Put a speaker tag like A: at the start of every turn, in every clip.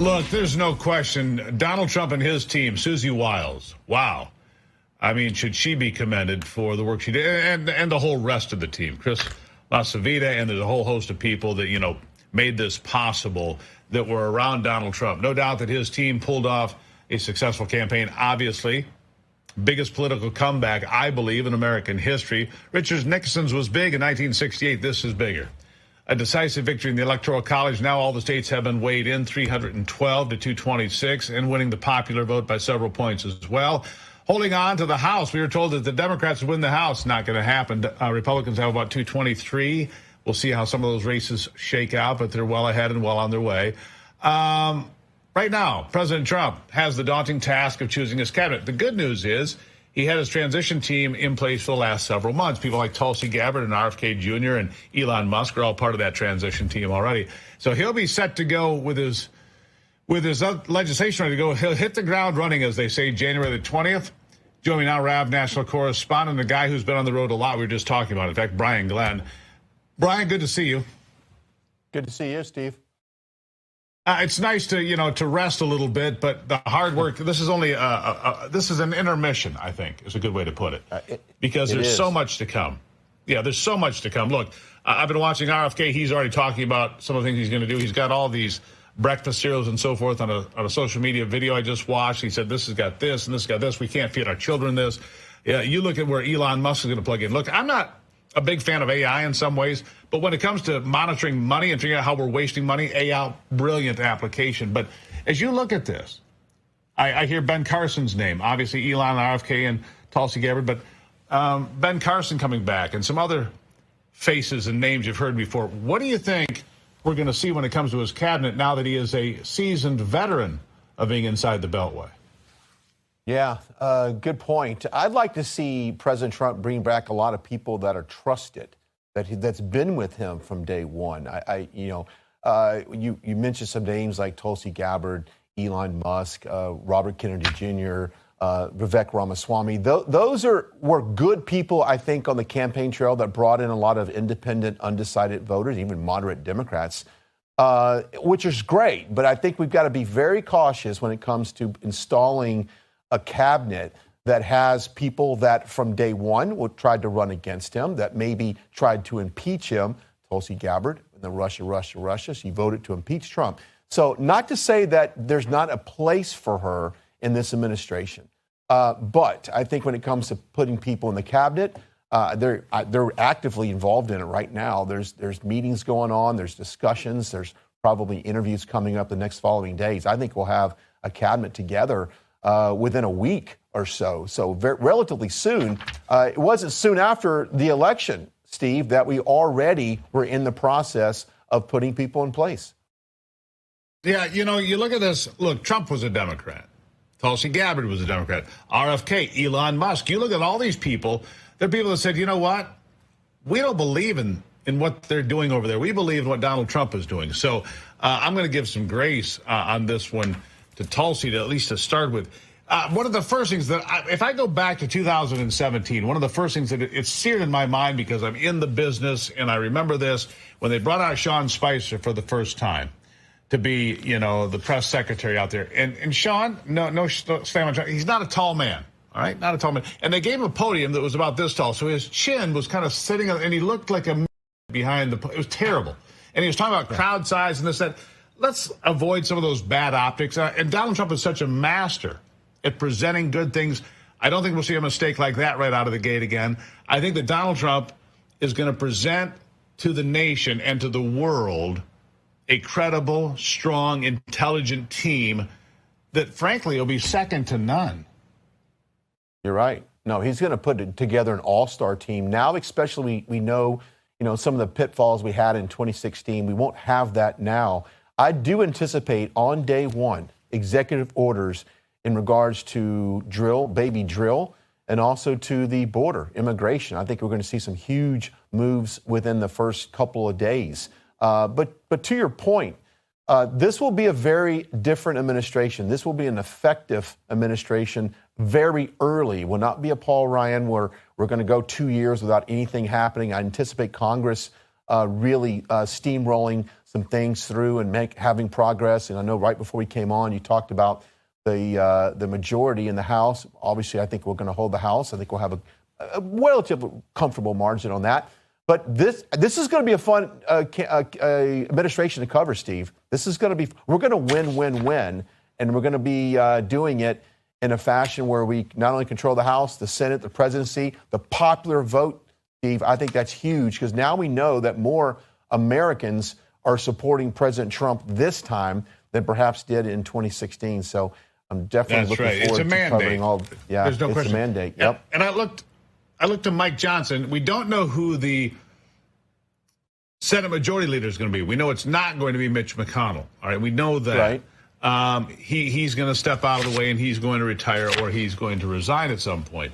A: Look, there's no question. Donald Trump and his team, Susie Wiles, wow. I mean, should she be commended for the work she did, and the whole rest of the team, Chris LaCivita, and there's a whole host of people that, made this possible that were around Donald Trump. No doubt that his team pulled off a successful campaign, obviously. Biggest political comeback, I believe, in American history. Richard Nixon's was big in 1968. This is bigger. A decisive victory in the Electoral College. Now all the states have been weighed in, 312 to 226, and winning the popular vote by several points as well. Holding on to the House. We were told that the Democrats would win the House. Not going to happen. Republicans have about 223. We'll see how some of those races shake out, but they're well ahead and well on their way. Right now, President Trump has the daunting task of choosing his cabinet. The good news is he had his transition team in place for the last several months. People like Tulsi Gabbard and RFK Jr. and Elon Musk are all part of that transition team already. So he'll be set to go with his legislation ready to go. He'll hit the ground running, as they say, January the 20th. Joining me now, Rav, national correspondent, the guy who's been on the road a lot. We were just talking about it. In fact, Brian Glenn. Brian, good to see you.
B: Good to see you, Steve.
A: It's nice to rest a little bit, but the hard work. This is only this is an intermission, I think, is a good way to put it, because there's so much to come. Yeah, there's so much to come. Look, I've been watching RFK. He's already talking about some of the things he's going to do. He's got all these breakfast cereals and so forth on a social media video I just watched. He said this has got this and this has got this. We can't feed our children this. Yeah, you look at where Elon Musk is going to plug in. Look, I'm not a big fan of AI in some ways, but when it comes to monitoring money and figuring out how we're wasting money, AI, brilliant application. But as you look at this, I hear Ben Carson's name, obviously Elon, RFK, and Tulsi Gabbard, but Ben Carson coming back and some other faces and names you've heard before. What do you think we're going to see when it comes to his cabinet now that he is a seasoned veteran of being inside the Beltway?
B: Yeah, good point. I'd like to see President Trump bring back a lot of people that are trusted, that's been with him from day one. You mentioned some names like Tulsi Gabbard, Elon Musk, Robert Kennedy Jr., Vivek Ramaswamy. Those were good people, I think, on the campaign trail that brought in a lot of independent, undecided voters, even moderate Democrats, which is great. But I think we've got to be very cautious when it comes to installing a cabinet that has people that from day one tried to run against him, that maybe tried to impeach him. Tulsi Gabbard, the Russia, she voted to impeach Trump. So not to say that there's not a place for her in this administration. But I think when it comes to putting people in the cabinet, they're actively involved in it right now. There's meetings going on. There's discussions. There's probably interviews coming up the next following days. I think we'll have a cabinet together within a week or so. So relatively soon. It wasn't soon after the election, Steve, that we already were in the process of putting people in place.
A: Yeah, you look at this. Look, Trump was a Democrat. Tulsi Gabbard was a Democrat. RFK, Elon Musk. You look at all these people. They're people that said, you know what? We don't believe in what they're doing over there. We believe in what Donald Trump is doing. So I'm going to give some grace on this one to Tulsi, to at least to start with. One of the first things that, if I go back to 2017, one of the first things that it's seared in my mind because I'm in the business and I remember this when they brought out Sean Spicer for the first time to be, the press secretary out there. And Sean, no slam on Sean, he's not a tall man, all right? Not a tall man. And they gave him a podium that was about this tall, so his chin was kind of sitting, and he looked like a behind it was terrible. And he was talking about crowd size and this, that. Let's avoid some of those bad optics. And Donald Trump is such a master at presenting good things. I don't think we'll see a mistake like that right out of the gate again. I think that Donald Trump is going to present to the nation and to the world a credible, strong, intelligent team that, frankly, will be second to none.
B: You're right. No, he's going to put together an all-star team. Now, especially, we know, some of the pitfalls we had in 2016. We won't have that now. I do anticipate on day one executive orders in regards to baby drill, and also to the border, immigration. I think we're going to see some huge moves within the first couple of days. But to your point, this will be a very different administration. This will be an effective administration very early. It will not be a Paul Ryan where we're going to go 2 years without anything happening. I anticipate Congress really steamrolling some things through and having progress. And I know right before we came on, you talked about the majority in the House. Obviously, I think we're going to hold the House. I think we'll have a relatively comfortable margin on that. But this is going to be a fun administration to cover, Steve. We're going to win, and we're going to be doing it in a fashion where we not only control the House, the Senate, the presidency, the popular vote, Steve. I think that's huge because now we know that more Americans are supporting President Trump this time than perhaps did in 2016. So I'm definitely looking forward to covering all. Yeah,
A: there's no question.
B: A mandate. Yep.
A: And I looked to Mike Johnson. We don't know who the Senate Majority Leader is going to be. We know it's not going to be Mitch McConnell. All right, we know that.
B: Right.
A: He's going to step out of the way and he's going to retire or he's going to resign at some point.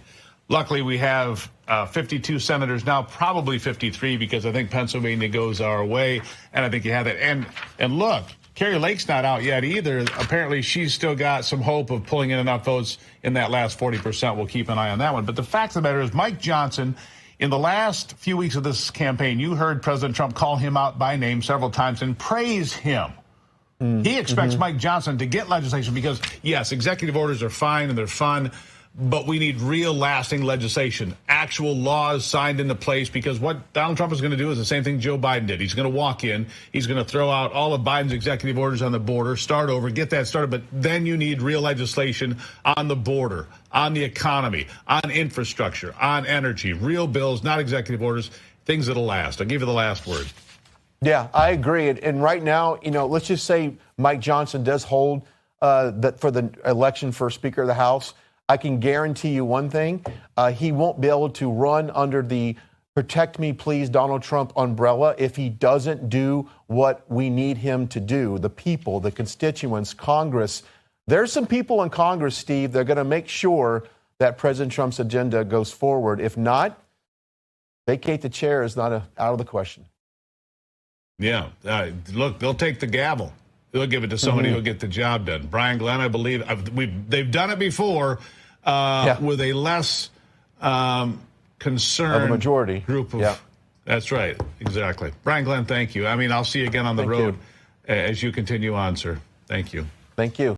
A: Luckily, we have 52 senators now, probably 53, because I think Pennsylvania goes our way, and I think you have that. And look, Carrie Lake's not out yet either. Apparently, she's still got some hope of pulling in enough votes in that last 40%. We'll keep an eye on that one. But the fact of the matter is, Mike Johnson, in the last few weeks of this campaign, you heard President Trump call him out by name several times and praise him. He expects Mike Johnson to get legislation because, yes, executive orders are fine and they're fun, but we need real lasting legislation, actual laws signed into place, because what Donald Trump is going to do is the same thing Joe Biden did. He's going to walk in, he's going to throw out all of Biden's executive orders on the border, start over, get that started, but then you need real legislation on the border, on the economy, on infrastructure, on energy, real bills, not executive orders, things that'll last. I'll give you the last word.
B: Yeah, I agree. And right now, let's just say Mike Johnson does hold that for the election for Speaker of the House. I can guarantee you one thing. He won't be able to run under the Protect Me, Please, Donald Trump umbrella if he doesn't do what we need him to do. The people, the constituents, Congress. There's some people in Congress, Steve, they're going to make sure that President Trump's agenda goes forward. If not, vacate the chair is not out of the question.
A: Yeah. Look, they'll take the gavel. They'll give it to somebody who'll get the job done. Brian Glenn, I believe, they've done it before with a less concerned
B: of a majority
A: group of. That's right. Exactly. Brian Glenn, thank you. I mean, I'll see you again on the road as you continue on, sir. Thank you.
B: Thank you.